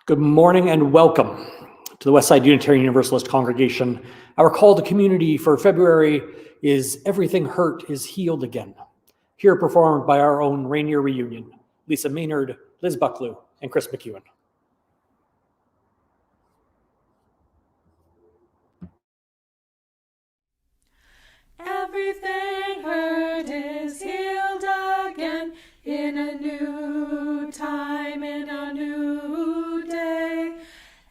Good morning and welcome to the Westside Unitarian Universalist Congregation. Our call to community for February is Everything Hurt is Healed Again. Here performed by our own Rainier Reunion, Lisa Maynard, Liz Bucklew, and Chris McEwen. Everything hurt is healed again in a new time, in a new day.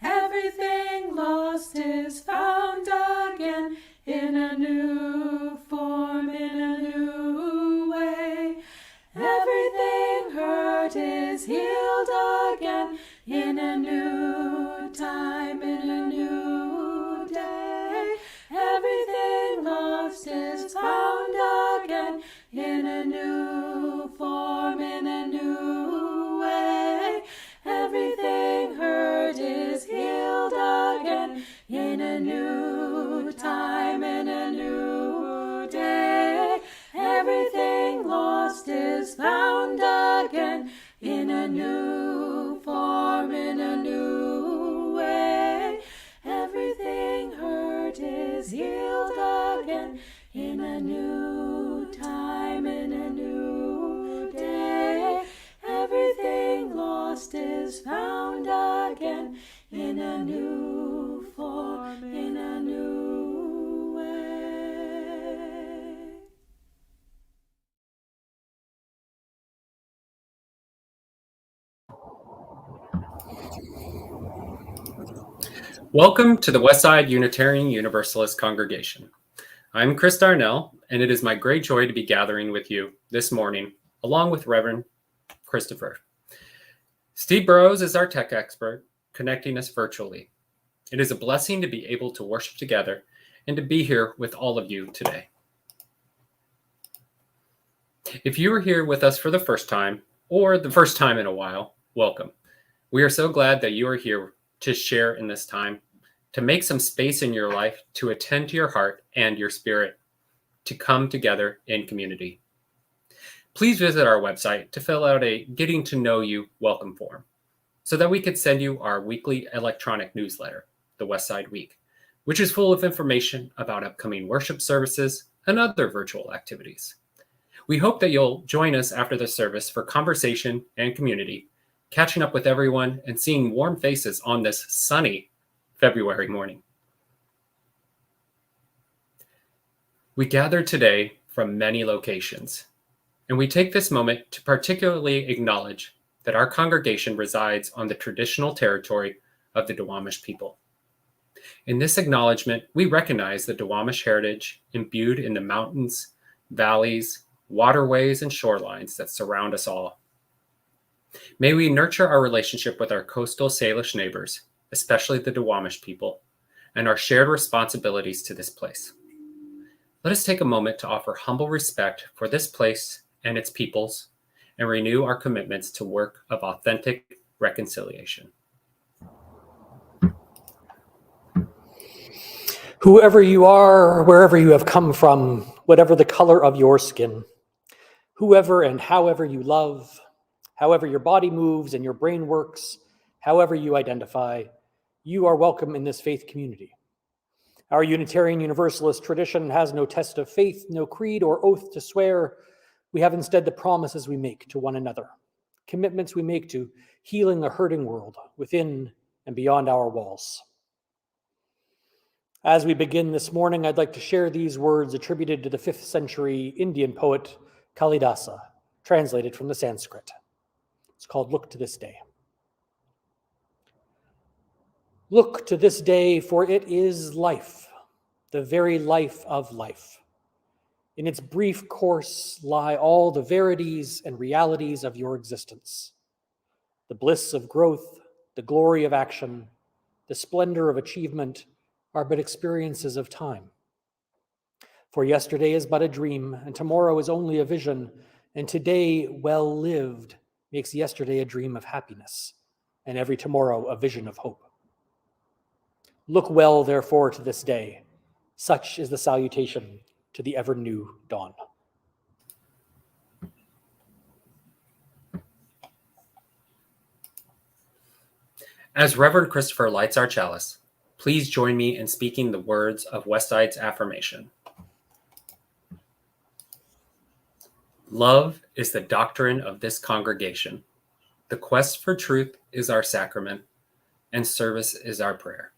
Everything lost is found again in a new form, in a new way. Everything hurt is healed again in a new time, in a new day. Everything lost is found again in a new form, in a new way. Everything hurt is healed again in a new time, in a new day. Everything lost is found again in a new form, in a new way. Everything hurt is healed again in a new time, in a new day. Everything lost is found again in a new form, in a new way. Welcome to the Westside Unitarian Universalist Congregation. I'm Chris Darnell, and it is my great joy to be gathering with you this morning, along with Reverend Christopher. Steve Burrows is our tech expert, connecting us virtually. It is a blessing to be able to worship together and to be here with all of you today. If you are here with us for the first time, or the first time in a while, welcome. We are so glad that you are here to share in this time, to make some space in your life, to attend to your heart and your spirit, to come together in community. Please visit our website to fill out a Getting to Know You welcome form so that we could send you our weekly electronic newsletter, the Westside Week, which is full of information about upcoming worship services and other virtual activities. We hope that you'll join us after the service for conversation and community, catching up with everyone and seeing warm faces on this sunny February morning. We gather today from many locations, and we take this moment to particularly acknowledge that our congregation resides on the traditional territory of the Duwamish people. In this acknowledgement, we recognize the Duwamish heritage imbued in the mountains, valleys, waterways, and shorelines that surround us all. May we nurture our relationship with our coastal Salish neighbors, especially the Duwamish people, and our shared responsibilities to this place. Let us take a moment to offer humble respect for this place and its peoples, and renew our commitments to work of authentic reconciliation. Whoever you are, wherever you have come from, whatever the color of your skin, whoever and however you love, however your body moves and your brain works, however you identify, you are welcome in this faith community. Our Unitarian Universalist tradition has no test of faith, no creed or oath to swear. We have instead the promises we make to one another, commitments we make to healing a hurting world within and beyond our walls. As we begin this morning, I'd like to share these words attributed to the 5th century Indian poet Kalidasa, translated from the Sanskrit. It's called Look to This Day. Look to this day, for it is life, the very life of life. In its brief course lie all the verities and realities of your existence. The bliss of growth, the glory of action, the splendor of achievement are but experiences of time. For yesterday is but a dream, and tomorrow is only a vision, and today, well lived, makes yesterday a dream of happiness, and every tomorrow a vision of hope. Look well, therefore, to this day. Such is the salutation to the ever-new dawn. As Reverend Christopher lights our chalice, please join me in speaking the words of Westside's affirmation. Love is the doctrine of this congregation. The quest for truth is our sacrament, and service is our prayer.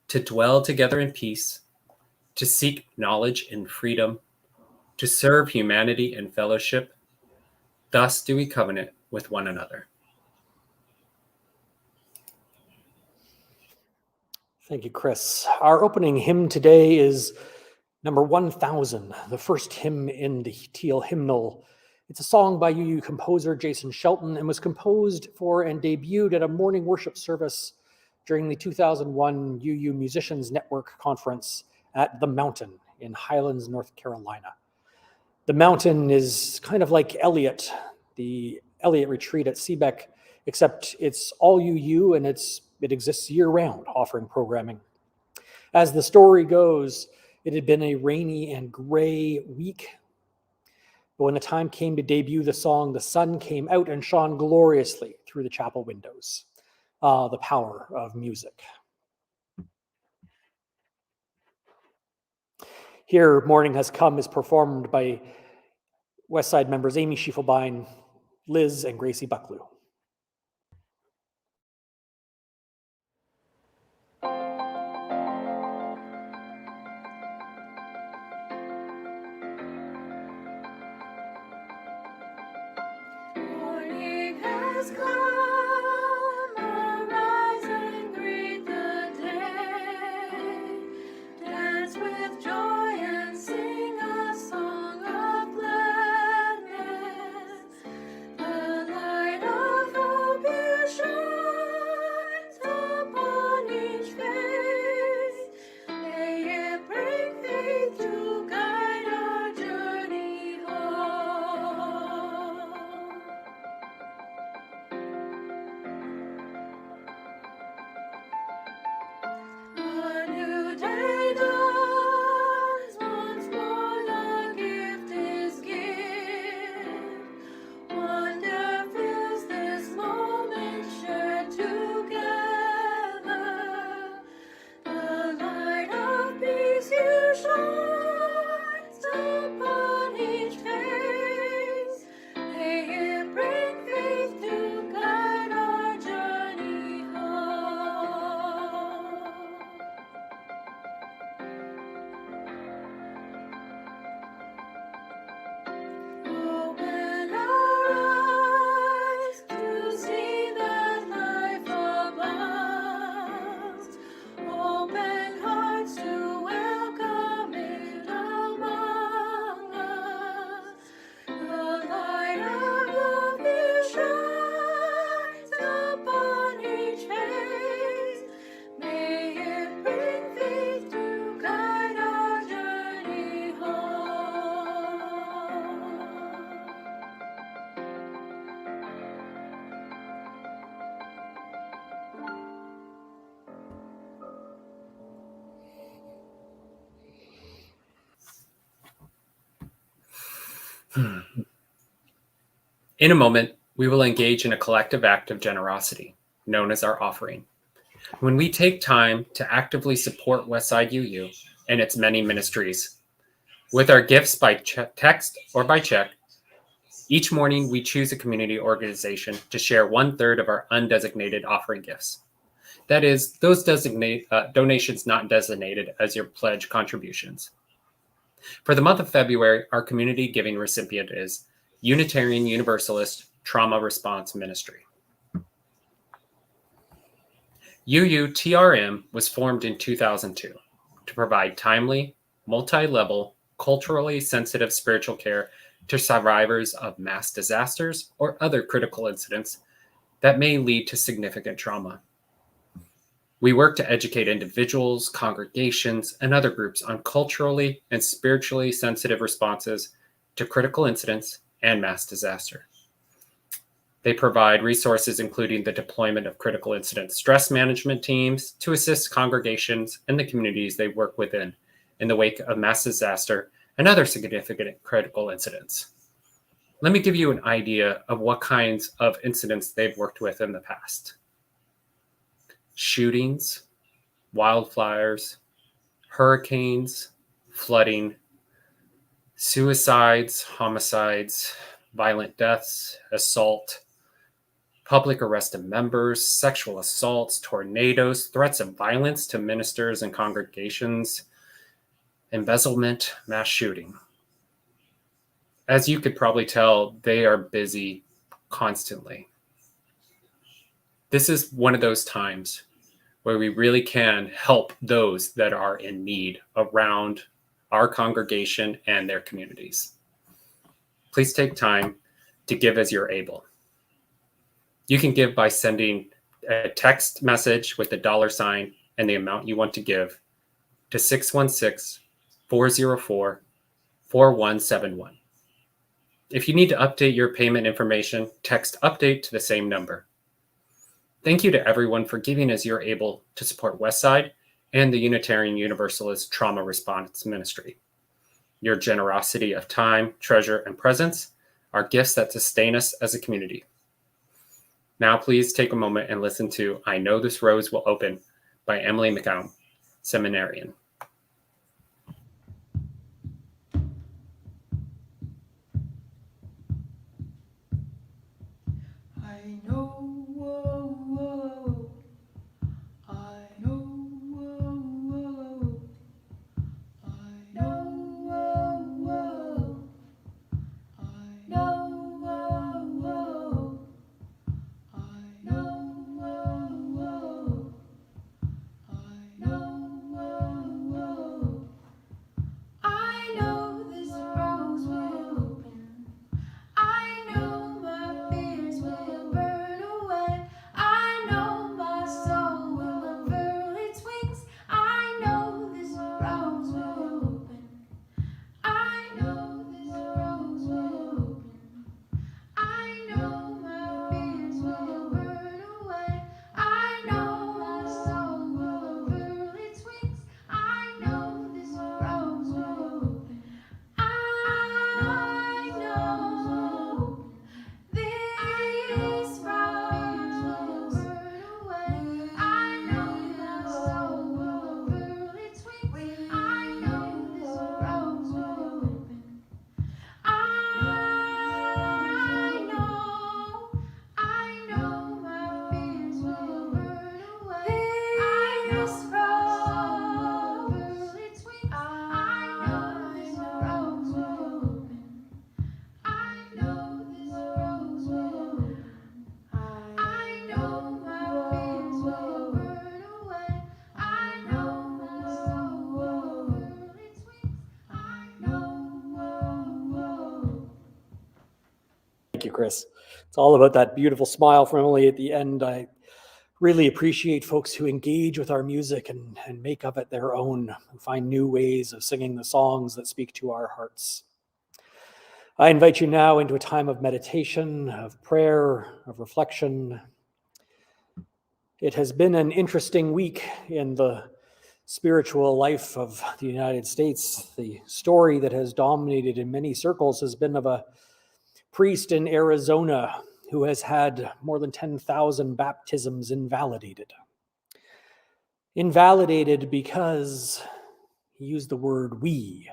To dwell together in peace, to seek knowledge in freedom, to serve humanity in fellowship, thus do we covenant with one another. Thank you, Chris. Our opening hymn today is number 1000, the first hymn in the Teal hymnal. It's a song by UU composer Jason Shelton and was composed for and debuted at a morning worship service during the 2001 UU Musicians Network conference at The Mountain in Highlands, North Carolina. The Mountain is kind of like Eliot, the Eliot retreat at Seebeck, except it's all UU and it exists year-round, offering programming. As the story goes, it had been a rainy and gray week, but when the time came to debut the song, the sun came out and shone gloriously through the chapel windows. The power of music. Here, Morning Has Come is performed by Westside members Amy Schiefelbein, Liz, and Gracie Bucklew. Morning has come, arise and greet the day. Dance with joy and sing a song of gladness. The light of hope here shines upon each face. May it bring faith to guide our journey home. A new day dawns, once more the gift is given. Wonder fills this moment shared together. The light of peace here shines upon each face. May it bring faith to guide our journey home. Open our eyes to see that life abounds. Open hearts to welcome it among us. The light of love here shines upon each face. May it bring faith to guide our journey home. In a moment, we will engage in a collective act of generosity, known as our offering. When we take time to actively support Westside UU and its many ministries, with our gifts by text or by check, each morning we choose a community organization to share 1/3 of our undesignated offering gifts. That is, those donations not designated as your pledge contributions. For the month of February, our community giving recipient is Unitarian Universalist Trauma Response Ministry. UUTRM was formed in 2002 to provide timely, multi-level, culturally sensitive spiritual care to survivors of mass disasters or other critical incidents that may lead to significant trauma. We work to educate individuals, congregations, and other groups on culturally and spiritually sensitive responses to critical incidents and mass disaster. They provide resources including the deployment of critical incident stress management teams to assist congregations and the communities they work within in the wake of mass disaster and other significant critical incidents. Let me give you an idea of what kinds of incidents they've worked with in the past. shootings, wildfires, hurricanes, flooding, suicides, homicides, violent deaths, assault, public arrest of members, sexual assaults, tornadoes, threats of violence to ministers and congregations, embezzlement, mass shooting. As you could probably tell, they are busy constantly. This is one of those times where we really can help those that are in need around our congregation and their communities. Please take time to give as you're able. You can give by sending a text message with the $sign and the amount you want to give to 616-404-4171. If you need to update your payment information, text update to the same number. Thank you to everyone for giving as you're able to support Westside and the Unitarian Universalist Trauma Response Ministry. Your generosity of time, treasure, and presence are gifts that sustain us as a community. Now please take a moment and listen to I Know This Rose Will Open by Emily McCown, seminarian. I know, I know, I know, I know, I know, I know this rose will open. I know my fears will burn away. I know my soul will unfurl its wings. I know this rose will open. I know this rose will open. I know my fears will burn away. I know my soul will unfurl its wings. I know this rose will open. I know this rose will burn away. I know my soul will unfurl its wings. I know this rose will open. I know my fears will burn away. This rose will unfurl its wings. I know this rose will open. I know this rose will open. I know my fears will burn away. I know my soul will unfurl its wings. I know. Thank you, Chris. It's all about that beautiful smile from Emily at the end. I really appreciate folks who engage with our music and make of it their own, and find new ways of singing the songs that speak to our hearts. I invite you now into a time of meditation, of prayer, of reflection. It has been an interesting week in the spiritual life of the United States. The story that has dominated in many circles has been of a priest in Arizona who has had more than 10,000 baptisms invalidated. Invalidated because he used the word we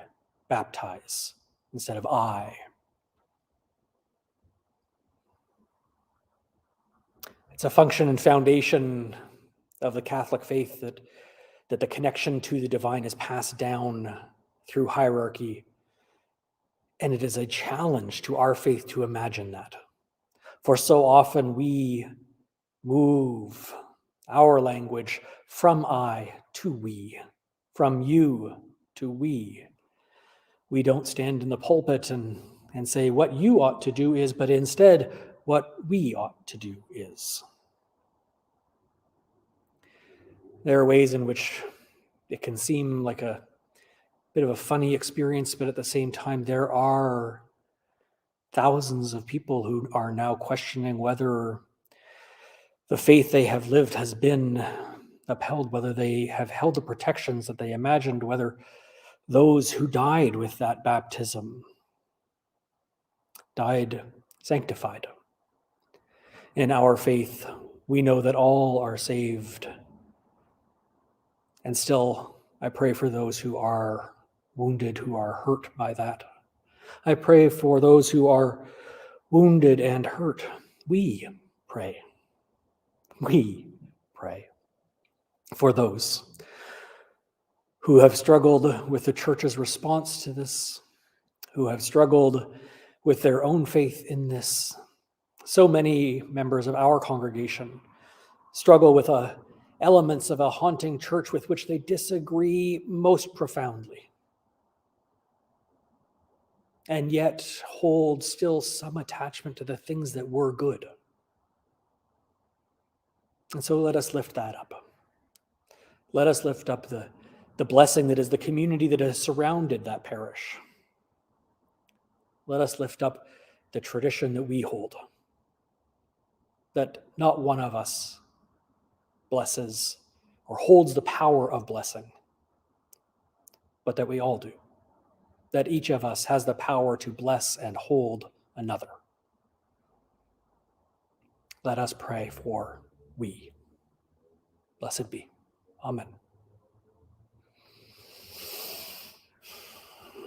baptize instead of I. It's a function and foundation of the Catholic faith that the connection to the divine is passed down through hierarchy. And it is a challenge to our faith to imagine that. For so often we move our language from I to we, from you to we. We don't stand in the pulpit and say what you ought to do is, but instead what we ought to do is. There are ways in which it can seem like a bit of a funny experience, but at the same time, there are thousands of people who are now questioning whether the faith they have lived has been upheld, whether they have held the protections that they imagined, whether those who died with that baptism died sanctified. In our faith, we know that all are saved And still, I pray for those who are wounded, who are hurt by that. I pray for those who are wounded and hurt. We pray. We pray for those who have struggled with the church's response to this, who have struggled with their own faith in this. So many members of our congregation struggle with elements of a haunting church with which they disagree most profoundly, and yet hold still some attachment to the things that were good. And so let us lift that up. Let us lift up the blessing that is the community that has surrounded that parish. Let us lift up the tradition that we hold, that not one of us blesses or holds the power of blessing, but that we all do, that each of us has the power to bless and hold another. Let us pray for we. Blessed be. Amen.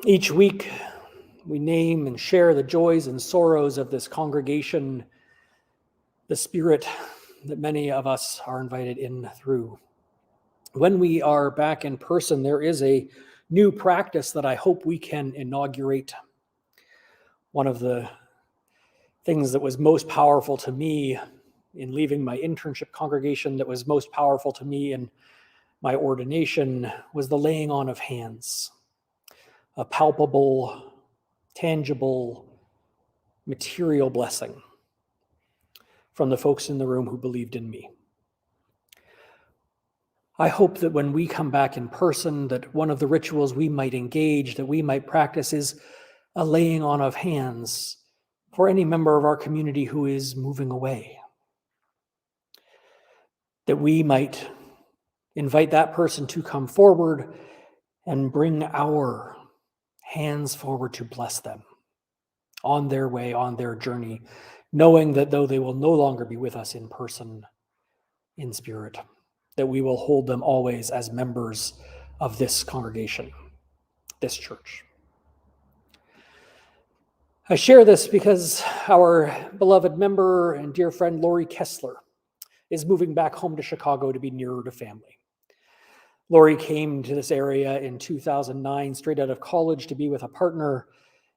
Each week, we name and share the joys and sorrows of this congregation, the spirit that many of us are invited in through. When we are back in person, there is a new practice that I hope we can inaugurate. One of the things that was most powerful to me in leaving my internship congregation, that was most powerful to me in my ordination, was the laying on of hands. A palpable, tangible, material blessing from the folks in the room who believed in me. I hope that when we come back in person, that one of the rituals we might engage, that we might practice, is a laying on of hands for any member of our community who is moving away. That we might invite that person to come forward and bring our hands forward to bless them on their way, on their journey, knowing that though they will no longer be with us in person, in spirit, that we will hold them always as members of this congregation, this church. I share this because our beloved member and dear friend Lori Kessler is moving back home to Chicago to be nearer to family. Lori came to this area in 2009, straight out of college, to be with a partner,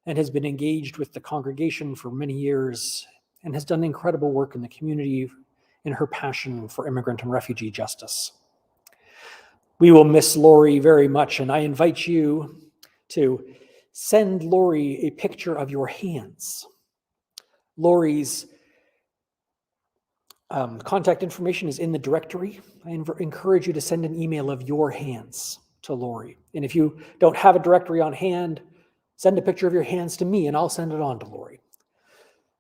and has been engaged with the congregation for many years and has done incredible work in the community in her passion for immigrant and refugee justice. We will miss Lori very much, and I invite you to send Lori a picture of your hands. Lori's contact information is in the directory. I encourage you to send an email of your hands to Lori. And if you don't have a directory on hand, send a picture of your hands to me and I'll send it on to Lori,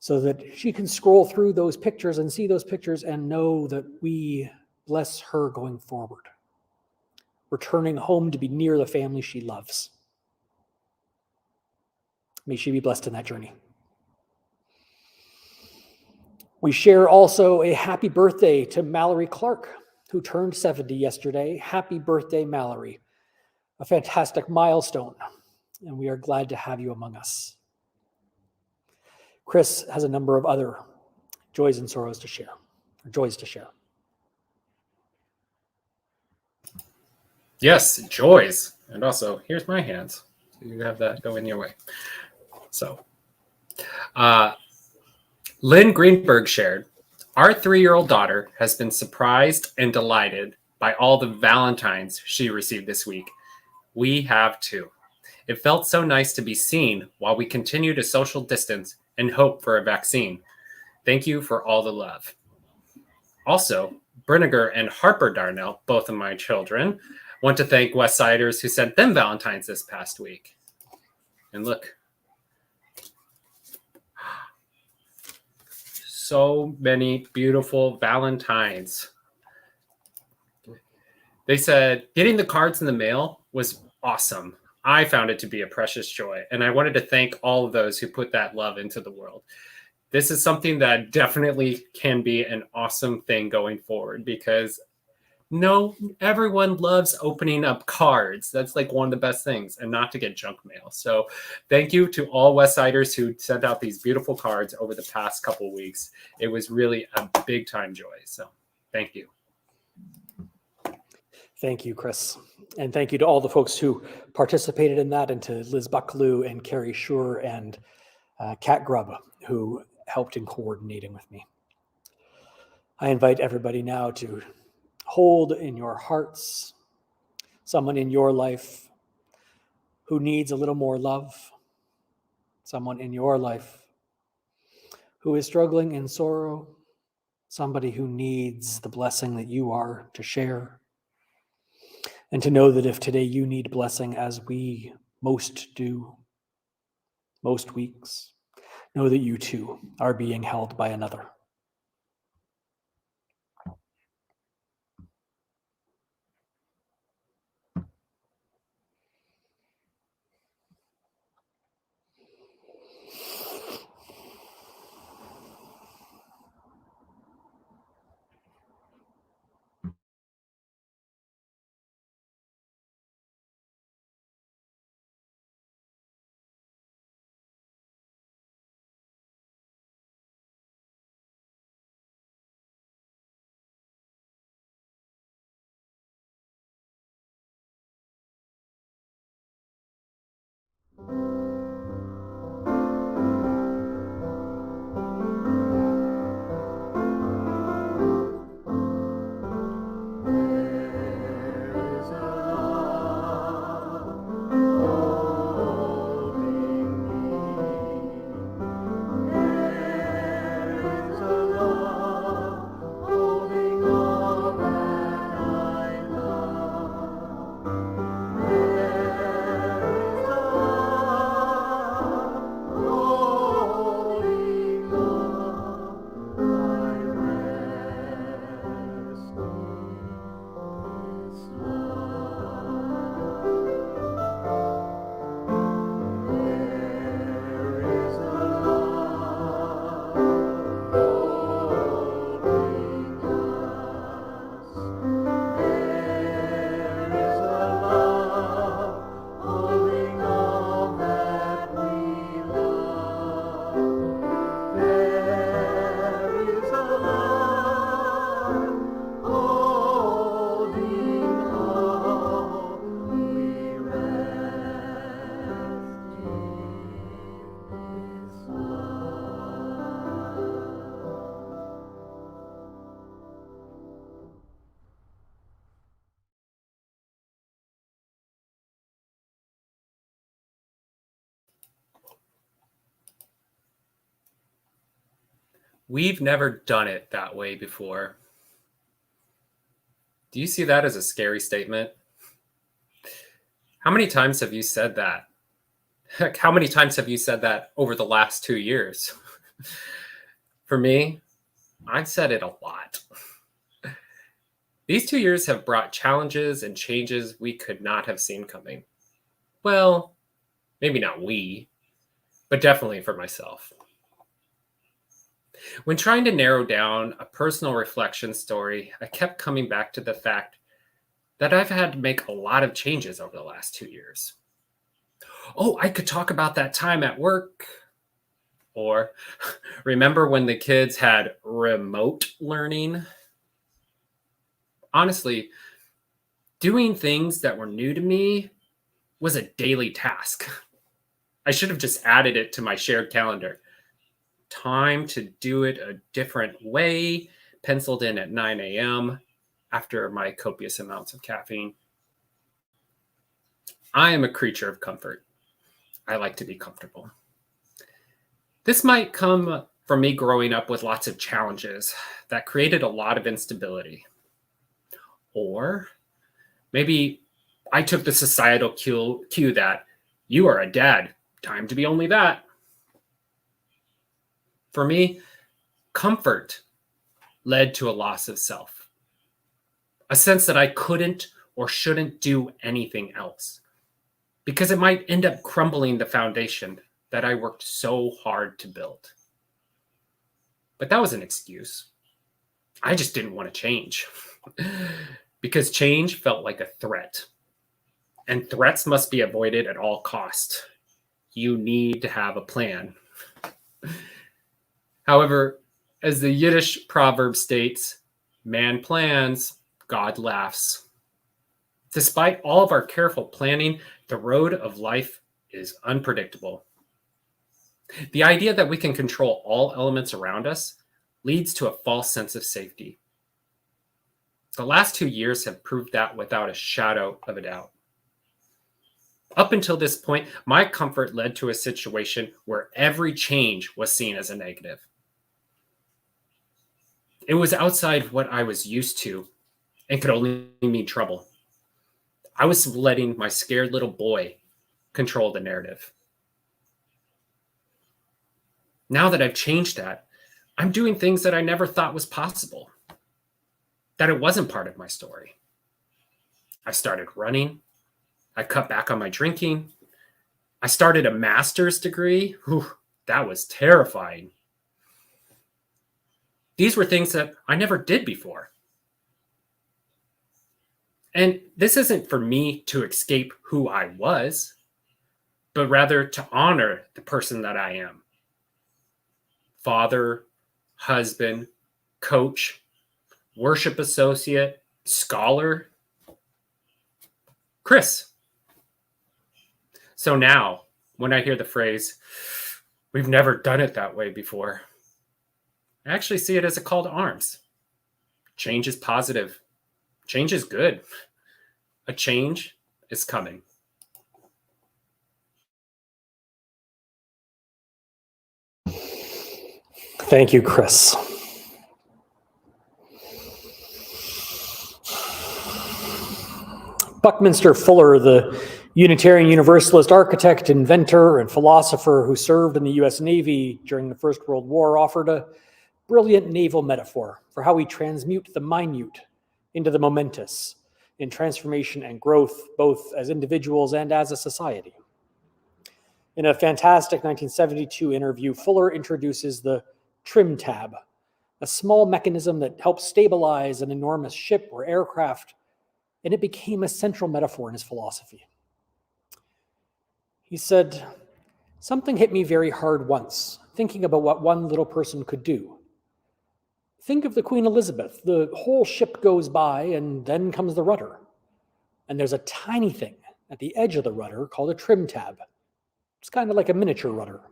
so that she can scroll through those pictures and see those pictures and know that we bless her going forward, returning home to be near the family she loves. May she be blessed in that journey. We share also a happy birthday to Mallory Clark, who turned 70 yesterday. Happy birthday, Mallory. A fantastic milestone, and we are glad to have you among us. Chris has a number of other joys and sorrows to share, or joys to share. Yes, joys. And also, here's my hands. So you have that going your way. So, Lynn Greenberg shared, our 3-year-old daughter has been surprised and delighted by all the Valentines she received this week. We have too. It felt so nice to be seen while we continue to social distance and hope for a vaccine. Thank you for all the love. Also, Brinniger and Harper Darnell, both of my children, want to thank Westsiders who sent them Valentines this past week. And look. So many beautiful Valentines. They said getting the cards in the mail was awesome. I found it to be a precious joy, and I wanted to thank all of those who put that love into the world. This is something that definitely can be an awesome thing going forward, because No, everyone loves opening up cards. That's like one of the best things, and not to get junk mail. So thank you to all Westsiders who sent out these beautiful cards over the past couple weeks. It was really a big time joy. So thank you. Thank you, Chris. And thank you to all the folks who participated in that, and to Liz Bucklew and Carrie Schur and Kat Grubb, who helped in coordinating with me. I invite everybody now to hold in your hearts someone in your life who needs a little more love, someone in your life who is struggling in sorrow, somebody who needs the blessing that you are to share. And to know that if today you need blessing, as we most do, most weeks, know that you too are being held by another. We've never done it that way before. Do you see that as a scary statement? How many times have you said that? Heck, how many times have you said that over the last 2 years? For me, I've said it a lot. These 2 years have brought challenges and changes we could not have seen coming. Well, maybe not we, but definitely for myself. When trying to narrow down a personal reflection story, I kept coming back to the fact that I've had to make a lot of changes over the last 2 years. Oh, I could talk about that time at work. Or remember when the kids had remote learning? Honestly, doing things that were new to me was a daily task. I should have just added it to my shared calendar. Time to do it a different way, penciled in at 9 a.m. after my copious amounts of caffeine. I am a creature of comfort. I like to be comfortable. This might come from me growing up with lots of challenges that created a lot of instability. Or maybe I took the societal cue that you are a dad, time to be only that. For me, comfort led to a loss of self, a sense that I couldn't or shouldn't do anything else, because it might end up crumbling the foundation that I worked so hard to build. But that was an excuse. I just didn't want to change because change felt like a threat, and threats must be avoided at all costs. You need to have a plan. However, as the Yiddish proverb states, man plans, God laughs. Despite all of our careful planning, the road of life is unpredictable. The idea that we can control all elements around us leads to a false sense of safety. The last 2 years have proved that without a shadow of a doubt. Up until this point, my comfort led to a situation where every change was seen as a negative. It was outside what I was used to and could only mean trouble. I was letting my scared little boy control the narrative. Now that I've changed that, I'm doing things that I never thought was possible, that it wasn't part of my story. I started running. I cut back on my drinking. I started a master's degree. Whew, that was terrifying. These were things that I never did before. And this isn't for me to escape who I was, but rather to honor the person that I am. Father, husband, coach, worship associate, scholar, Chris. So now, when I hear the phrase, "We've never done it that way before," I actually see it as a call to arms. Change is positive. Change is good. A change is coming. Thank you, Chris. Buckminster Fuller, the Unitarian Universalist architect, inventor, and philosopher who served in the US Navy during the First World War, offered a brilliant naval metaphor for how we transmute the minute into the momentous in transformation and growth, both as individuals and as a society. In a fantastic 1972 interview, Fuller introduces the trim tab, a small mechanism that helps stabilize an enormous ship or aircraft, and it became a central metaphor in his philosophy. He said, "Something hit me very hard once, thinking about what one little person could do. Think of the Queen Elizabeth. The whole ship goes by, and then comes the rudder. And there's a tiny thing at the edge of the rudder called a trim tab. It's kind of like a miniature rudder.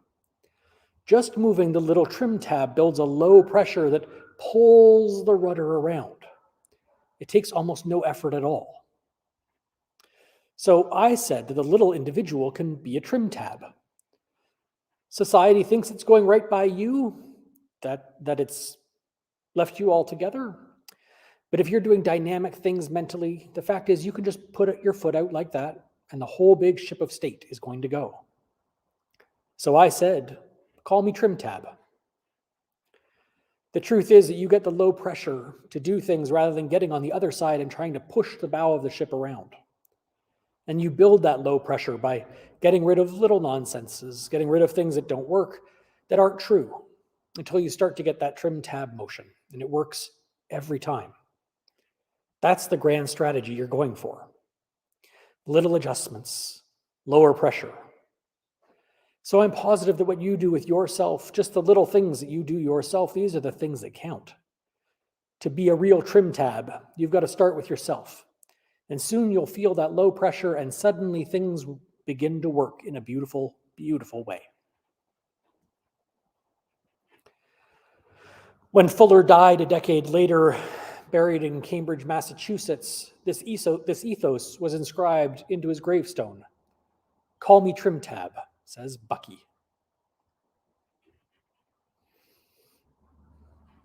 Just moving the little trim tab builds a low pressure that pulls the rudder around. It takes almost no effort at all. So I said that the little individual can be a trim tab. Society thinks it's going right by you, that it's left you all together. But if you're doing dynamic things mentally, the fact is you can just put your foot out like that, and the whole big ship of state is going to go. So I said, call me trim tab. The truth is that you get the low pressure to do things rather than getting on the other side and trying to push the bow of the ship around. And you build that low pressure by getting rid of little nonsenses, getting rid of things that don't work, that aren't true, until you start to get that trim tab motion, and it works every time. That's the grand strategy you're going for. Little adjustments, lower pressure. So I'm positive that what you do with yourself, just the little things that you do yourself, these are the things that count. To be a real trim tab, you've got to start with yourself. And soon you'll feel that low pressure, and suddenly things begin to work in a beautiful, beautiful way. When Fuller died a decade later, buried in Cambridge, Massachusetts, this ethos was inscribed into his gravestone. Call me trim tab, says Bucky.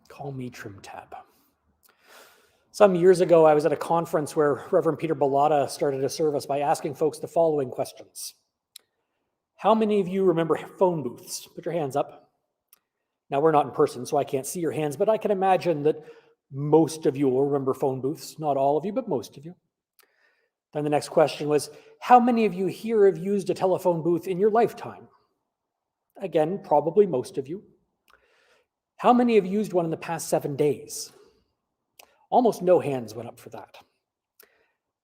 Call me trim tab. Some years ago, I was at a conference where Reverend Peter Bellotta started a service by asking folks the following questions. How many of you remember phone booths? Put your hands up. Now, we're not in person, so I can't see your hands, but I can imagine that most of you will remember phone booths. Not all of you, but most of you. Then the next question was, how many of you here have used a telephone booth in your lifetime? Again, probably most of you. How many have used one in the past 7 days? Almost no hands went up for that.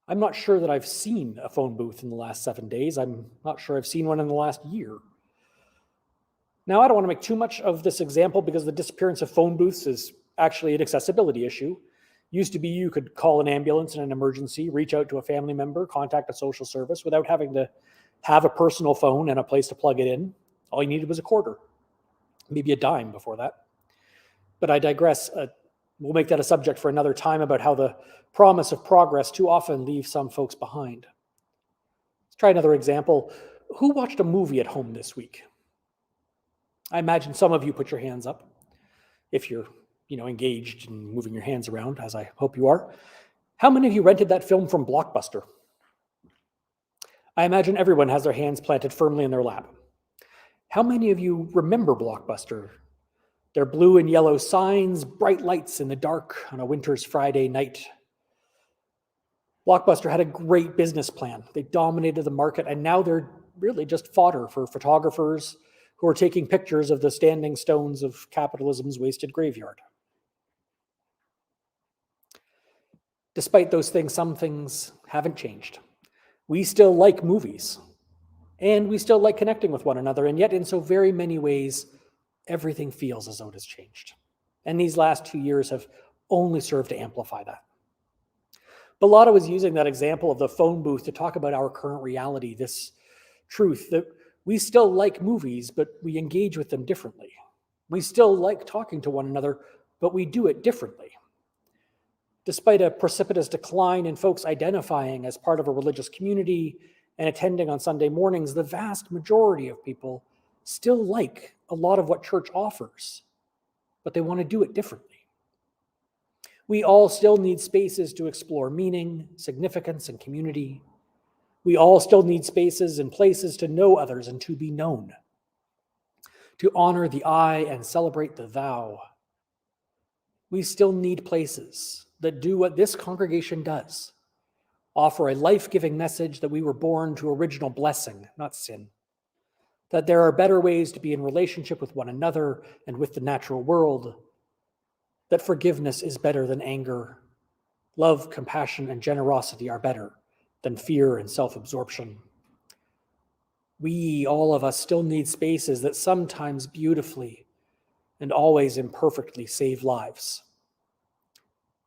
I'm not sure that I've seen a phone booth in the last 7 days. I'm not sure I've seen one in the last year. Now, I don't want to make too much of this example because the disappearance of phone booths is actually an accessibility issue. Used to be you could call an ambulance in an emergency, reach out to a family member, contact a social service without having to have a personal phone and a place to plug it in. All you needed was a quarter, maybe a dime before that. But I digress. We'll make that a subject for another time about how the promise of progress too often leaves some folks behind. Let's try another example. Who watched a movie at home this week? I imagine some of you put your hands up if you're, engaged in moving your hands around, as I hope you are. How many of you rented that film from Blockbuster? I imagine everyone has their hands planted firmly in their lap. How many of you remember Blockbuster? Their blue and yellow signs, bright lights in the dark on a winter's Friday night. Blockbuster had a great business plan. They dominated the market, and now they're really just fodder for photographers who are taking pictures of the standing stones of capitalism's wasted graveyard. Despite those things, some things haven't changed. We still like movies, and we still like connecting with one another, and yet in so very many ways, everything feels as though it has changed. And these last 2 years have only served to amplify that. Bellotta was using that example of the phone booth to talk about our current reality, this truth that we still like movies, but we engage with them differently. We still like talking to one another, but we do it differently. Despite a precipitous decline in folks identifying as part of a religious community and attending on Sunday mornings, the vast majority of people still like a lot of what church offers, but they want to do it differently. We all still need spaces to explore meaning, significance, and community. We all still need spaces and places to know others and to be known, to honor the I and celebrate the thou. We still need places that do what this congregation does, offer a life-giving message that we were born to original blessing, not sin, that there are better ways to be in relationship with one another and with the natural world, that forgiveness is better than anger, love, compassion, and generosity are better than fear and self-absorption. We, all of us, still need spaces that sometimes beautifully and always imperfectly save lives,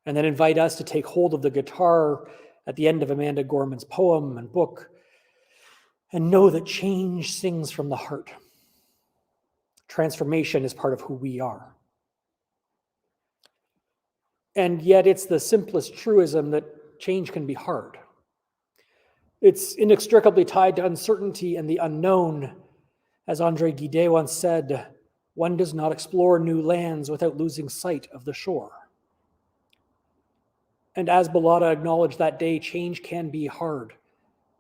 and that invite us to take hold of the guitar at the end of Amanda Gorman's poem and book and know that change sings from the heart. Transformation is part of who we are. And yet it's the simplest truism that change can be hard. It's inextricably tied to uncertainty and the unknown. As André Gide once said, one does not explore new lands without losing sight of the shore. And as Bellotta acknowledged that day, change can be hard,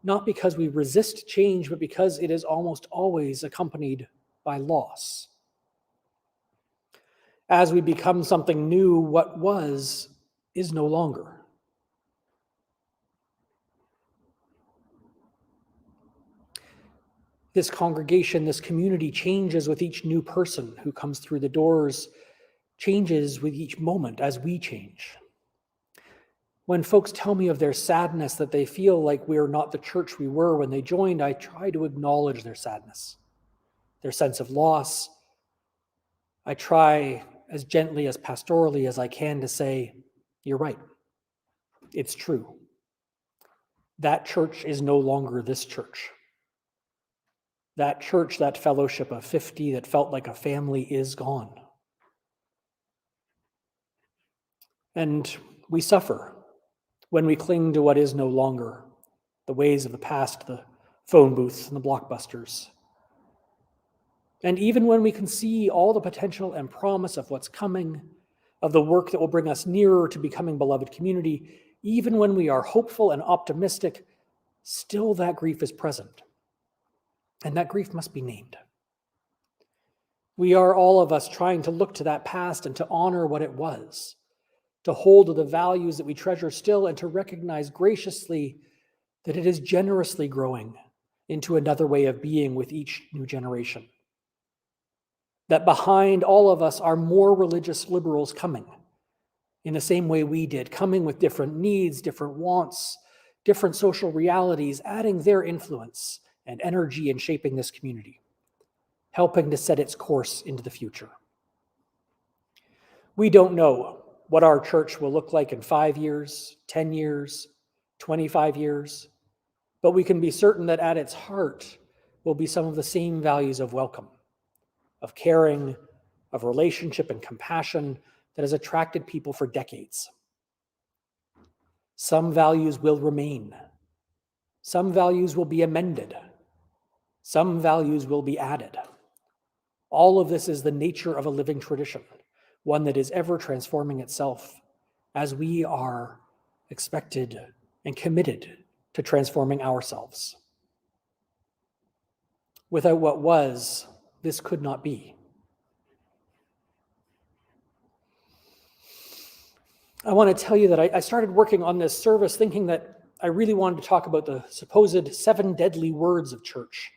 not because we resist change, but because it is almost always accompanied by loss. As we become something new, what was is no longer. This congregation, this community changes with each new person who comes through the doors, changes with each moment as we change. When folks tell me of their sadness that they feel like we are not the church we were when they joined, I try to acknowledge their sadness, their sense of loss. I try as gently, as pastorally as I can to say, you're right. It's true. That church is no longer this church. That church, that fellowship of 50 that felt like a family is gone. And we suffer when we cling to what is no longer, the ways of the past, the phone booths and the blockbusters. And even when we can see all the potential and promise of what's coming, of the work that will bring us nearer to becoming beloved community, even when we are hopeful and optimistic, still that grief is present. And that grief must be named. We are, all of us, trying to look to that past and to honor what it was, to hold to the values that we treasure still, and to recognize graciously that it is generously growing into another way of being with each new generation. That behind all of us are more religious liberals coming in the same way we did, coming with different needs, different wants, different social realities adding their influence and energy in shaping this community, helping to set its course into the future. We don't know what our church will look like in 5 years, 10 years, 25 years, but we can be certain that at its heart will be some of the same values of welcome, of caring, of relationship and compassion that has attracted people for decades. Some values will remain. Some values will be amended. Some values will be added. All of this is the nature of a living tradition, one that is ever transforming itself as we are expected and committed to transforming ourselves. Without what was, this could not be. I want to tell you that I started working on this service thinking that I really wanted to talk about the supposed 7 deadly words of church,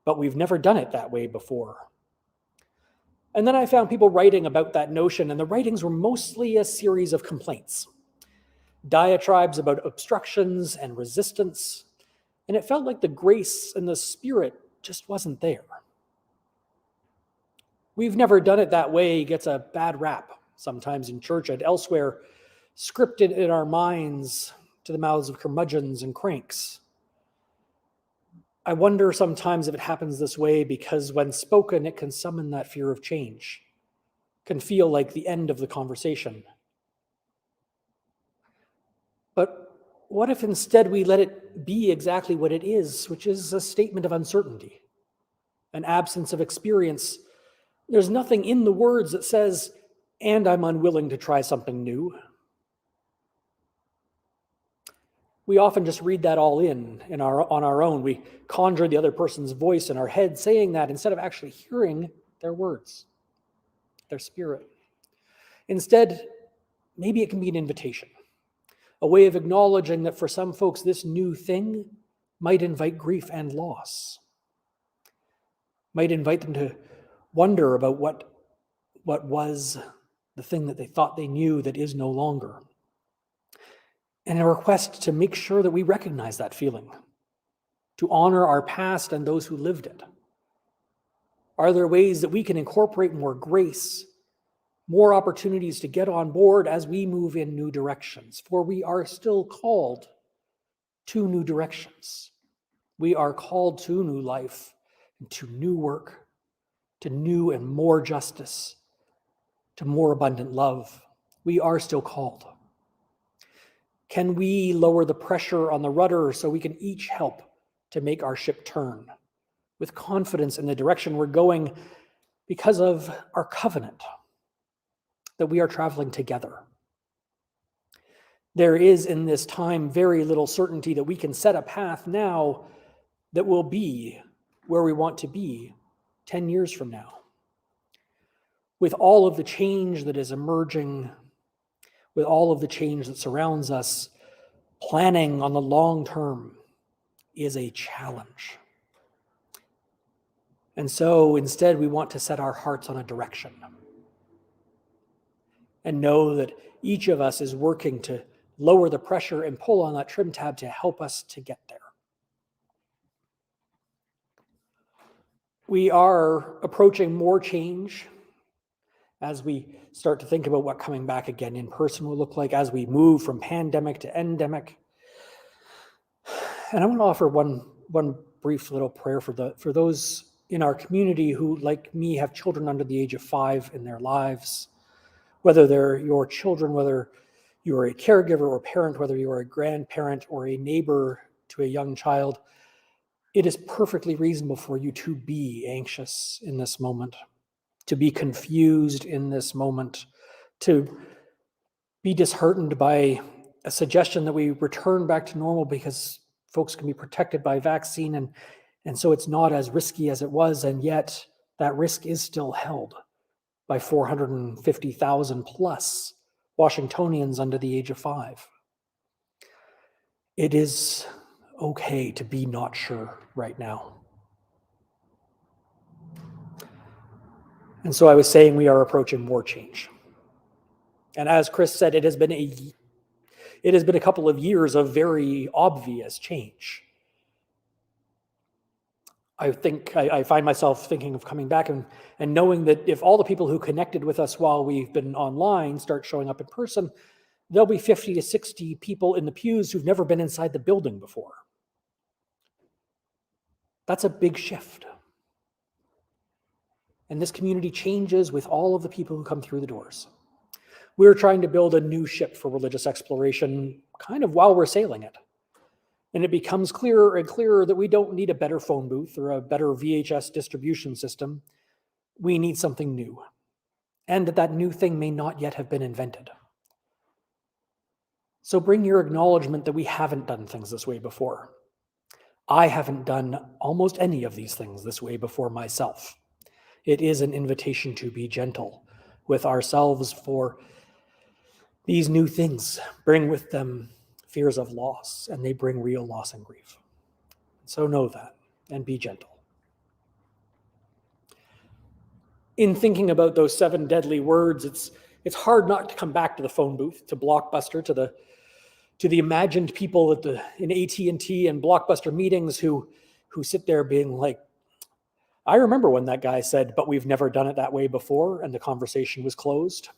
but we've never done it that way before. And then I found people writing about that notion, and the writings were mostly a series of complaints, diatribes about obstructions and resistance, and it felt like the grace and the spirit just wasn't there. We've never done it that way gets a bad rap, sometimes in church and elsewhere, scripted in our minds to the mouths of curmudgeons and cranks. I wonder sometimes if it happens this way because when spoken, it can summon that fear of change, can feel like the end of the conversation. But what if instead we let it be exactly what it is, which is a statement of uncertainty, an absence of experience? There's nothing in the words that says, and I'm unwilling to try something new. We often just read that all on our own. We conjure the other person's voice in our head saying that instead of actually hearing their words, their spirit. Instead, maybe it can be an invitation, a way of acknowledging that for some folks, this new thing might invite grief and loss, might invite them to wonder about what was the thing that they thought they knew that is no longer. And a request to make sure that we recognize that feeling, to honor our past and those who lived it. Are there ways that we can incorporate more grace, more opportunities to get on board as we move in new directions? For we are still called to new directions. We are called to new life, and to new work, to new and more justice, to more abundant love. We are still called. Can we lower the pressure on the rudder so we can each help to make our ship turn with confidence in the direction we're going because of our covenant that we are traveling together? There is in this time very little certainty that we can set a path now that will be where we want to be 10 years from now. With all of the change that is emerging, with all of the change that surrounds us, planning on the long term is a challenge. And so instead, we want to set our hearts on a direction and know that each of us is working to lower the pressure and pull on that trim tab to help us to get there. We are approaching more change as we start to think about what coming back again in person will look like, as we move from pandemic to endemic. And I want to offer one brief little prayer for those in our community who, like me, have children under the age of 5 in their lives, whether they're your children, whether you are a caregiver or parent, whether you are a grandparent or a neighbor to a young child. It is perfectly reasonable for you to be anxious in this moment, to be confused in this moment, to be disheartened by a suggestion that we return back to normal because folks can be protected by vaccine and so it's not as risky as it was, and yet that risk is still held by 450,000 plus Washingtonians under the age of 5. It is okay to be not sure right now. And so I was saying we are approaching more change. And as Chris said, it has been a it has been a couple of years of very obvious change. I think I find myself thinking of coming back and knowing that if all the people who connected with us while we've been online start showing up in person, there'll be 50 to 60 people in the pews who've never been inside the building before. That's a big shift. And this community changes with all of the people who come through the doors. We're trying to build a new ship for religious exploration kind of while we're sailing it. And it becomes clearer and clearer that we don't need a better phone booth or a better VHS distribution system. We need something new. And that new thing may not yet have been invented. So bring your acknowledgement that we haven't done things this way before. I haven't done almost any of these things this way before myself. It is an invitation to be gentle with ourselves, for these new things bring with them fears of loss, and they bring real loss and grief. So know that and be gentle. In thinking about those 7 deadly words, it's hard not to come back to the phone booth, to Blockbuster, to the imagined people in AT&T and Blockbuster meetings who sit there being like, I remember when that guy said, but we've never done it that way before, and the conversation was closed.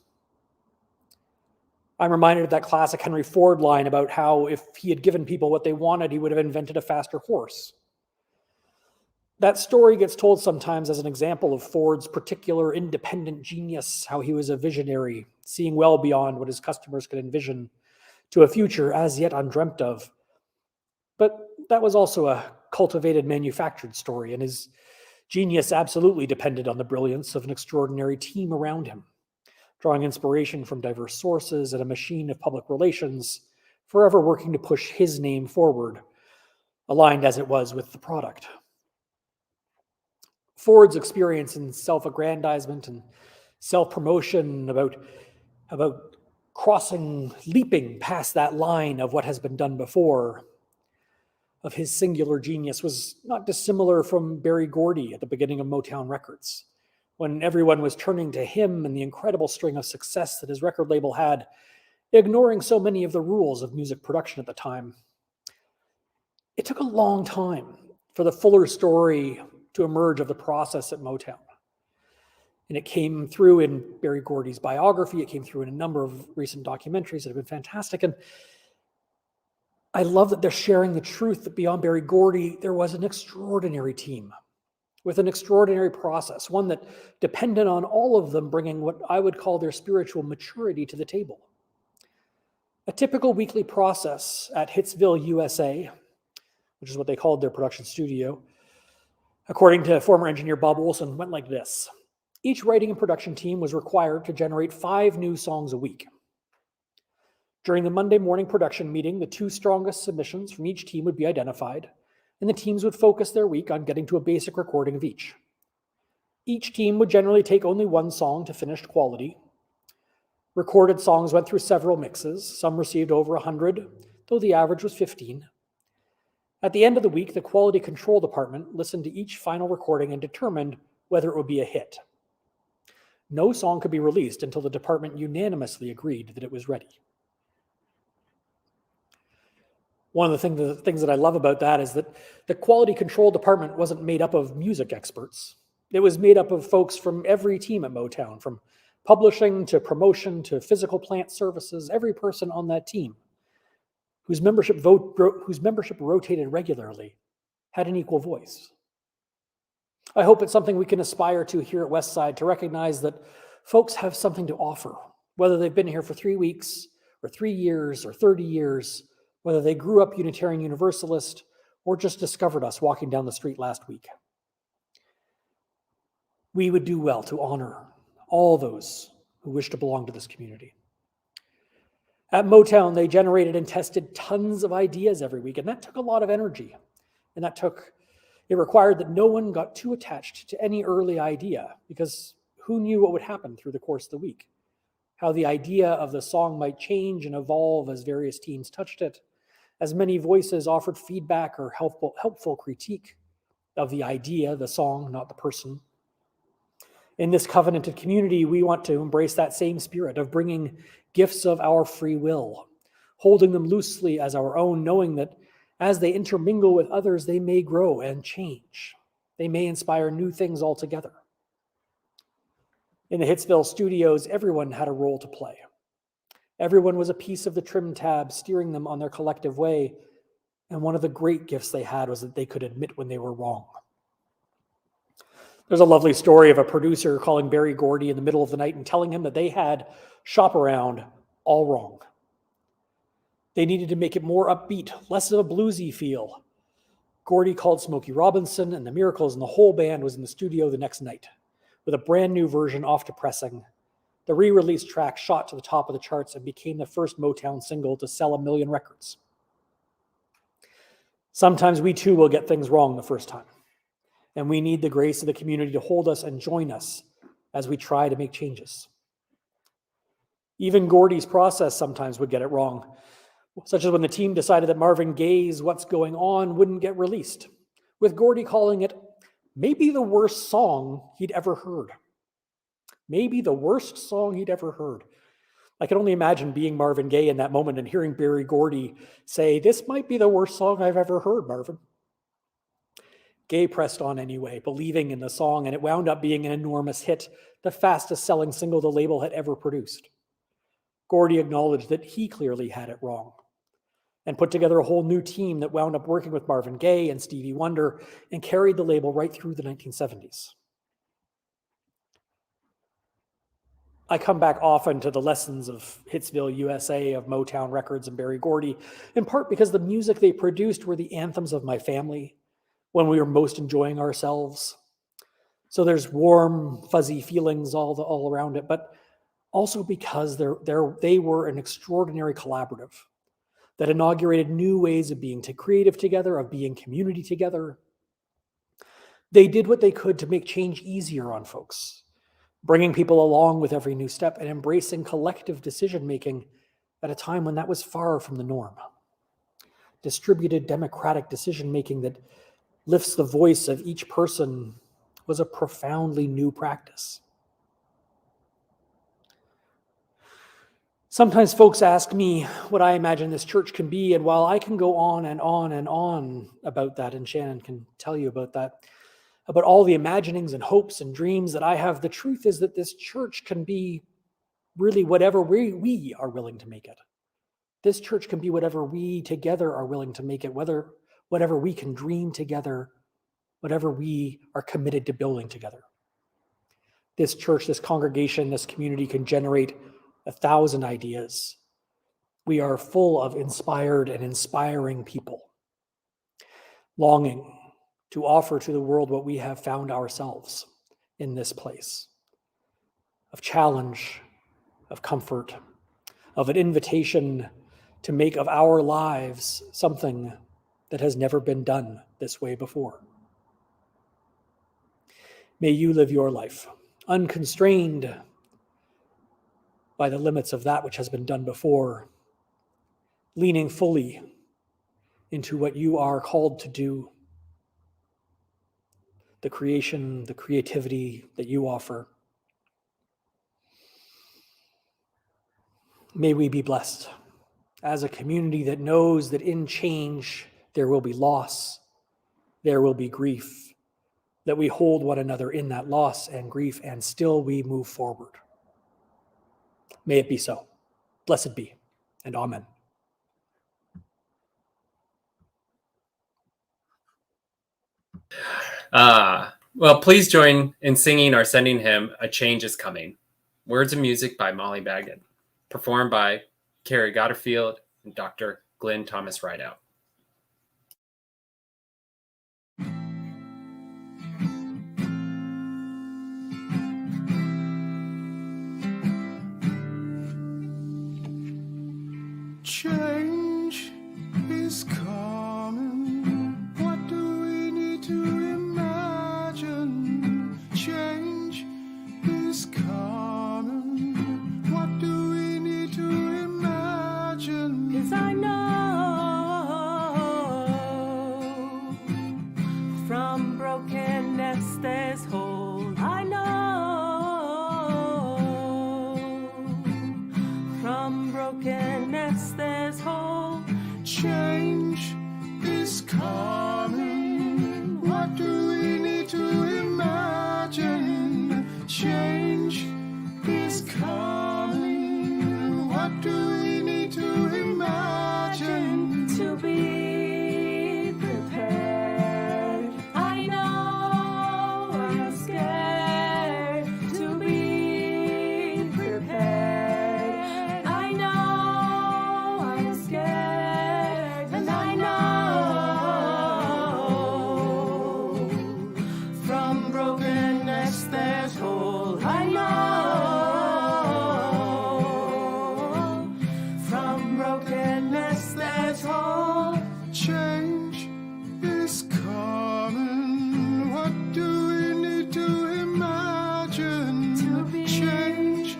I'm reminded of that classic Henry Ford line about how if he had given people what they wanted, he would have invented a faster horse. That story gets told sometimes as an example of Ford's particular independent genius, how he was a visionary, seeing well beyond what his customers could envision to a future as yet undreamt of. But that was also a cultivated manufactured story, and his genius absolutely depended on the brilliance of an extraordinary team around him, drawing inspiration from diverse sources and a machine of public relations, forever working to push his name forward, aligned as it was with the product. Ford's experience in self-aggrandizement and self-promotion about leaping past that line of what has been done before, of his singular genius, was not dissimilar from Berry Gordy at the beginning of Motown Records, when everyone was turning to him and the incredible string of success that his record label had, ignoring so many of the rules of music production at the time. It took a long time for the fuller story to emerge of the process at Motown. And it came through in Berry Gordy's biography. It came through in a number of recent documentaries that have been fantastic. And I love that they're sharing the truth that beyond Berry Gordy, there was an extraordinary team with an extraordinary process, one that depended on all of them bringing what I would call their spiritual maturity to the table. A typical weekly process at Hitsville, USA, which is what they called their production studio, according to former engineer Bob Olson, went like this. Each writing and production team was required to generate 5 new songs a week. During the Monday morning production meeting, the 2 strongest submissions from each team would be identified, and the teams would focus their week on getting to a basic recording of each. Each team would generally take only 1 song to finished quality. Recorded songs went through several mixes. Some received over 100, though the average was 15. At the end of the week, the quality control department listened to each final recording and determined whether it would be a hit. No song could be released until the department unanimously agreed that it was ready. One of the things that I love about that is that the quality control department wasn't made up of music experts. It was made up of folks from every team at Motown, from publishing to promotion to physical plant services. Every person on that team whose membership rotated regularly had an equal voice. I hope it's something we can aspire to here at Westside, to recognize that folks have something to offer, whether they've been here for 3 weeks or 3 years or 30 years, whether they grew up Unitarian Universalist or just discovered us walking down the street last week. We would do well to honor all those who wish to belong to this community. At Motown, they generated and tested tons of ideas every week, and that took a lot of energy. And it required that no one got too attached to any early idea, because who knew what would happen through the course of the week? How the idea of the song might change and evolve as various teams touched it, as many voices offered feedback or helpful critique of the idea, the song, not the person. In this covenanted community, we want to embrace that same spirit of bringing gifts of our free will, holding them loosely as our own, knowing that as they intermingle with others, they may grow and change. They may inspire new things altogether. In the Hitsville studios, everyone had a role to play. Everyone was a piece of the trim tab, steering them on their collective way. And one of the great gifts they had was that they could admit when they were wrong. There's a lovely story of a producer calling Berry Gordy in the middle of the night and telling him that they had Shop Around all wrong. They needed to make it more upbeat, less of a bluesy feel. Gordy called Smokey Robinson and the Miracles, and the whole band was in the studio the next night with a brand new version off to pressing. The re-release track shot to the top of the charts and became the first Motown single to sell 1 million records. Sometimes we too will get things wrong the first time, and we need the grace of the community to hold us and join us as we try to make changes. Even Gordy's process sometimes would get it wrong, such as when the team decided that Marvin Gaye's What's Going On wouldn't get released, with Gordy calling it maybe the worst song he'd ever heard. Maybe the worst song he'd ever heard. I can only imagine being Marvin Gaye in that moment and hearing Berry Gordy say, "This might be the worst song I've ever heard, Marvin." Gaye pressed on anyway, believing in the song, and it wound up being an enormous hit, the fastest selling single the label had ever produced. Gordy acknowledged that he clearly had it wrong and put together a whole new team that wound up working with Marvin Gaye and Stevie Wonder and carried the label right through the 1970s. I come back often to the lessons of Hitsville, USA, of Motown Records and Berry Gordy, in part because the music they produced were the anthems of my family when we were most enjoying ourselves. So there's warm, fuzzy feelings all around it, but also because they were an extraordinary collaborative that inaugurated new ways of being creative together, of being community together. They did what they could to make change easier on folks, bringing people along with every new step and embracing collective decision-making at a time when that was far from the norm. Distributed democratic decision-making that lifts the voice of each person was a profoundly new practice. Sometimes folks ask me what I imagine this church can be, and while I can go on and on and on about that, and Shannon can tell you about that, about all the imaginings and hopes and dreams that I have, the truth is that this church can be really whatever we are willing to make it. This church can be whatever we together are willing to make it, whatever we can dream together, whatever we are committed to building together. This church, this congregation, this community can generate 1,000 ideas. We are full of inspired and inspiring people, longing to offer to the world what we have found ourselves in this place of challenge, of comfort, of an invitation to make of our lives something that has never been done this way before. May you live your life unconstrained by the limits of that which has been done before, leaning fully into what you are called to do, the creation, the creativity that you offer. May we be blessed as a community that knows that in change there will be loss, there will be grief, that we hold one another in that loss and grief, and still we move forward. May it be so. Blessed be, and amen. Well, please join in singing our sending hymn, A Change is Coming. Words and music by Molly Baggett. Performed by Carrie Gotterfield and Dr. Glenn Thomas Rideout. Change is coming. What do we need to imagine? Change is coming. What do we need to imagine? 'Cause I know from brokenness there's hope. I know from brokenness there's hope. Change is coming. What do we need to imagine? Change is coming. What do we need to imagine? To be prepared. I know I'm scared. To be prepared. I know I'm scared. And I know from brokenness there's hope. I know from brokenness there's hope. Change is coming. What do we need to imagine? To be change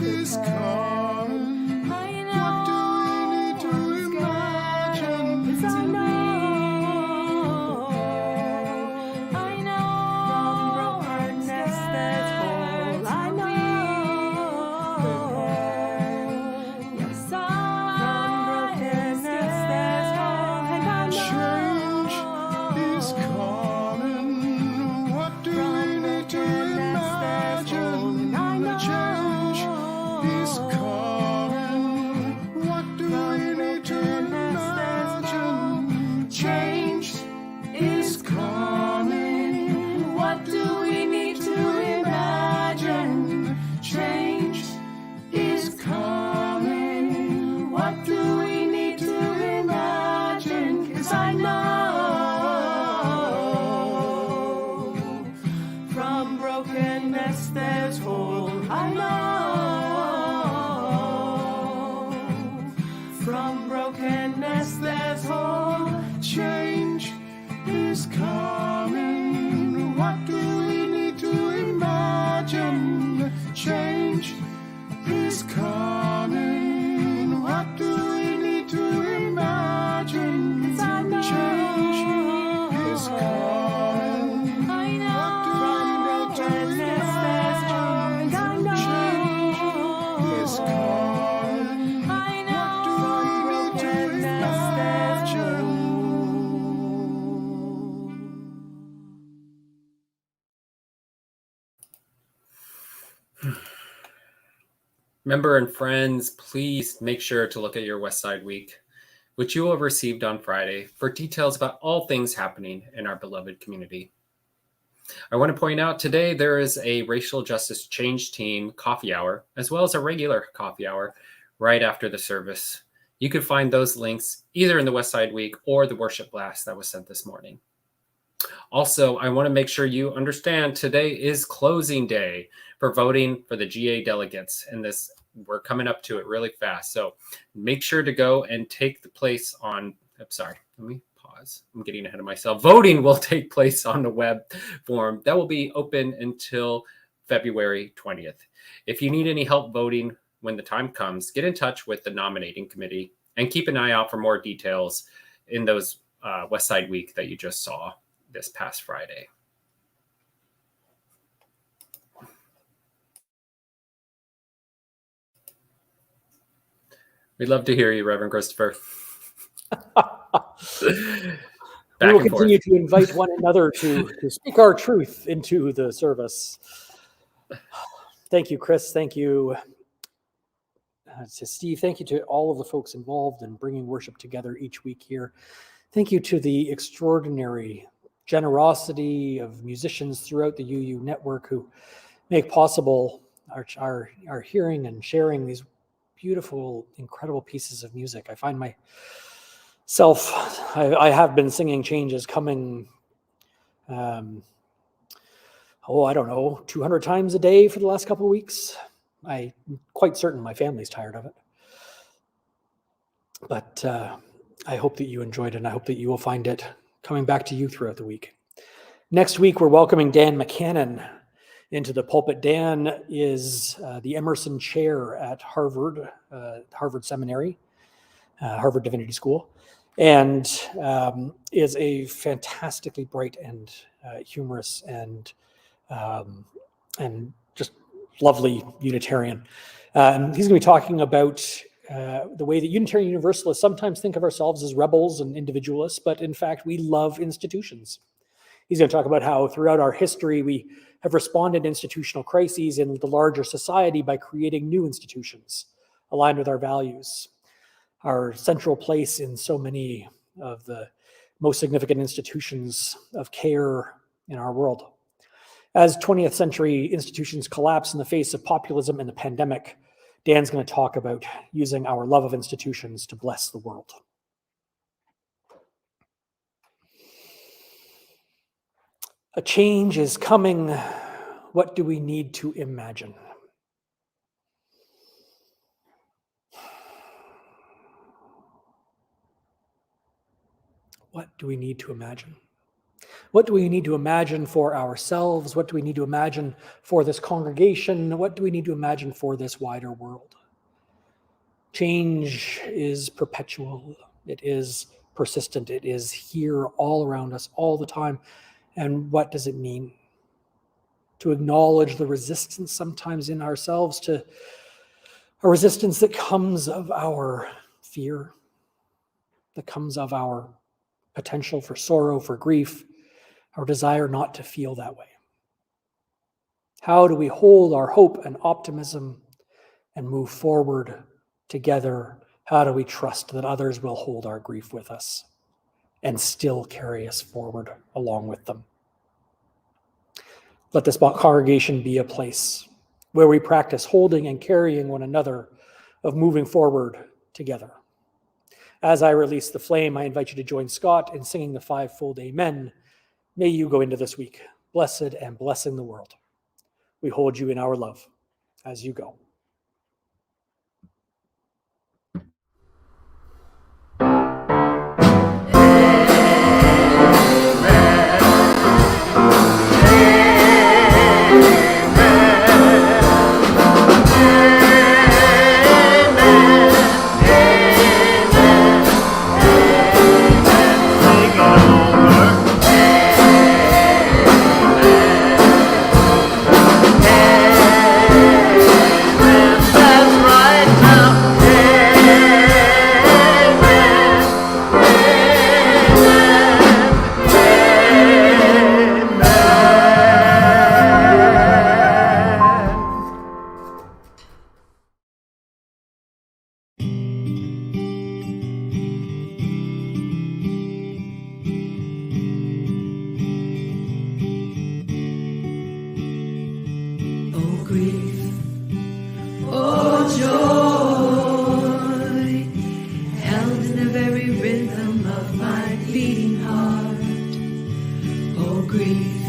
is coming. I know. What do we need to imagine? Yes, I know. From brokenness there's hope. I know. Yes, from brokenness there's hope. And I know. Change is coming. What do we need to imagine? I know. Change is coming. What do we need to imagine? Change is coming. What do we need to imagine? Change is coming. What do we need to imagine? 'Cause I know from brokenness there's hope. I know from brokenness there's hope. Change is coming. What do we need to imagine? Change is coming. What do we need to imagine? Change is coming. I know. What do we need to imagine? Change is coming. I know. What do we need to imagine? Member and friends, please make sure to look at your West Side Week, which you will have received on Friday, for details about all things happening in our beloved community. I want to point out today there is a Racial Justice Change Team coffee hour, as well as a regular coffee hour right after the service. You can find those links either in the West Side Week or the worship blast that was sent this morning. Also, I want to make sure you understand today is closing day for voting for the GA delegates, and we're coming up to it really fast. So make sure to go and take the place on, I'm sorry, let me pause. I'm getting ahead of myself. Voting will take place on the web form. That will be open until February 20th. If you need any help voting when the time comes, get in touch with the nominating committee and keep an eye out for more details in those West Side Week that you just saw this past Friday. We'd love to hear you, Reverend Christopher. We will continue to invite one another to speak our truth into the service. Thank you, Chris. Thank you to Steve. Thank you to all of the folks involved in bringing worship together each week here. Thank you to the extraordinary generosity of musicians throughout the UU network who make possible our hearing and sharing these beautiful, incredible pieces of music. I find myself, I have been singing Change is Coming, I don't know, 200 times a day for the last couple of weeks. I'm quite certain my family's tired of it. But I hope that you enjoyed it, and I hope that you will find it coming back to you throughout the week. Next week, we're welcoming Dan McCannon into the pulpit. Dan is the Emerson Chair at Harvard Seminary, Harvard Divinity School, and is a fantastically bright and humorous and just lovely Unitarian. He's going to be talking about the way that Unitarian Universalists sometimes think of ourselves as rebels and individualists, but in fact, we love institutions. He's going to talk about how throughout our history, we have responded to institutional crises in the larger society by creating new institutions aligned with our values. Our central place in so many of the most significant institutions of care in our world. As 20th century institutions collapse in the face of populism and the pandemic, Dan's going to talk about using our love of institutions to bless the world. A change is coming. What do we need to imagine? What do we need to imagine? What do we need to imagine for ourselves? What do we need to imagine for this congregation? What do we need to imagine for this wider world? Change is perpetual. It is persistent. It is here all around us all the time. And what does it mean? To acknowledge the resistance sometimes in ourselves, to a resistance that comes of our fear, that comes of our potential for sorrow, for grief, our desire not to feel that way. How do we hold our hope and optimism and move forward together? How do we trust that others will hold our grief with us and still carry us forward along with them? Let this congregation be a place where we practice holding and carrying one another, of moving forward together. As I release the flame, I invite you to join Scott in singing the fivefold Amen. May you go into this week blessed and blessing the world. We hold you in our love as you go. Grief,